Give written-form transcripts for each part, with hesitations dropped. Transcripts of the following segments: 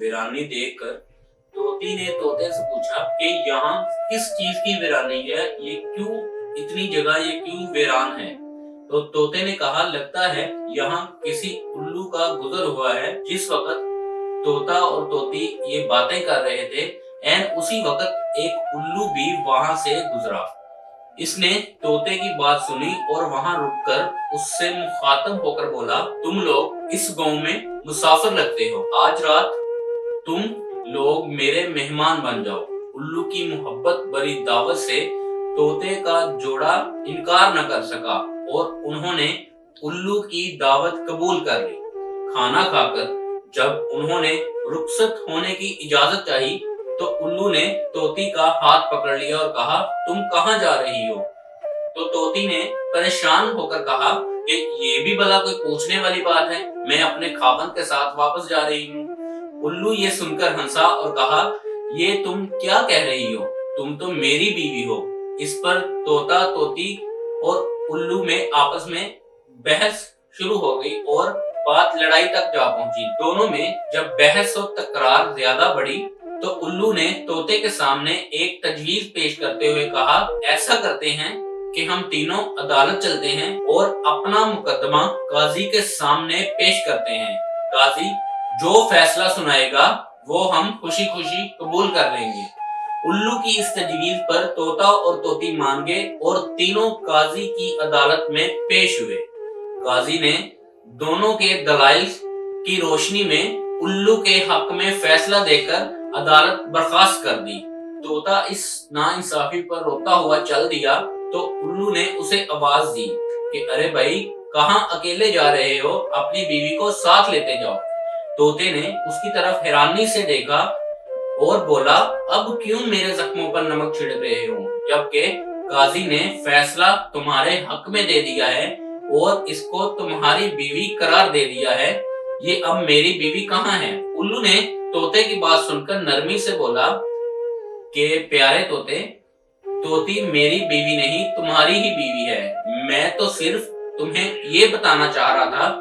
वीरानी देखकर तोती ने तोते से पूछा कि यहाँ किस चीज की वीरानी है, ये क्यों इतनी जगह, ये क्यों वीरान है। तो तोते ने कहा, लगता है यहाँ किसी उल्लू का गुजर हुआ है। जिस वक्त तोता और तोती ये बातें कर रहे थे, एन उसी वक्त एक उल्लू भी वहां से गुजरा। इसने तोते की बात सुनी और वहां रुककर उससे मुखातब होकर बोला, तुम लोग इस गांव में मुसाफिर लगते हो, आज रात तुम लोग मेरे मेहमान बन जाओ। उल्लू की मोहब्बत भरी दावत से तोते का जोड़ा इनकार न कर सका और उन्होंने उल्लू की दावत कबूल कर ली। खाना खाकर जब उन्होंने रुखसत होने की इजाजत चाही तो उल्लू ने तोती का हाथ पकड़ लिया और कहा, तुम कहाँ जा रही हो। तो तोती ने परेशान होकर कहा कि ये भी भला कोई पूछने वाली बात है, मैं अपने खावंद के साथ वापस जा रही हूँ। उल्लू ये सुनकर हंसा और कहा, ये तुम क्या कह रही हो, तुम तो मेरी बीवी हो। इस पर तोता तोती और उल्लू में आपस में बहस शुरू हो गई और बात लड़ाई तक जा पहुंची। दोनों में जब बहस और तकरार ज्यादा बढ़ी तो उल्लू ने तोते के सामने एक तजवीज पेश करते हुए कहा, ऐसा करते हैं कि हम तीनों अदालत चलते हैं और अपना मुकदमा काजी के सामने पेश करते हैं। काजी जो फैसला सुनाएगा वो हम खुशी खुशी कबूल कर लेंगे। उल्लू की इस तजवीज पर तोता और तोती मान गए और तीनों काजी की अदालत में पेश हुए। काजी ने दोनों के दलाइल की रोशनी में उल्लू के हक में फैसला देकर अदालत बर्खास्त कर दी। तोता इस नाइंसाफी पर रोता हुआ चल दिया तो उल्लू ने उसे आवाज दी कि अरे भाई, कहाँ अकेले जा रहे हो, अपनी बीवी को साथ लेते जाओ। तोते ने उसकी तरफ हैरानी से देखा और बोला, अब क्यों मेरे जख्मों पर नमक छिड़क रहे हो, जबकि काजी ने फैसला तुम्हारे हक में दे दिया है और इसको तुम्हारी बीवी करार दे दिया है, ये अब मेरी बीवी कहाँ है। उल्लू ने तोते की बात सुनकर नरमी से बोला कि प्यारे तोते, तोती मेरी बीवी नहीं, तुम्हारी ही बीवी है। मैं तो सिर्फ तुम्हें ये बताना चाह रहा था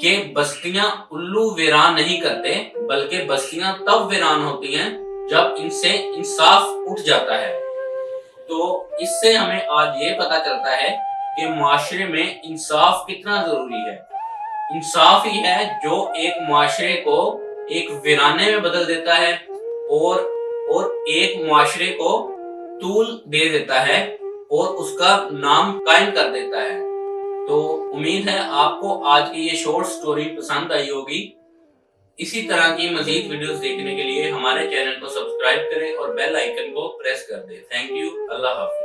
कि बस्तियां उल्लू वीरान नहीं करते, बल्कि बस्तियां तब वीरान होती हैं जब इनसे इंसाफ उठ जाता है। तो इससे हमें आज ये पता चलता है कि माशरे में इंसाफ कितना जरूरी है। इंसाफ ही है जो एक माशरे को एक वीराने में बदल देता है और एक माशरे को तूल दे देता है और उसका नाम कायम कर देता है। तो उम्मीद है आपको आज की ये शॉर्ट स्टोरी पसंद आई होगी। इसी तरह की मजीद वीडियोस देखने के लिए हमारे चैनल को सब्सक्राइब करें और बेल आइकन को प्रेस कर दें। Thank you. Allah Hafiz.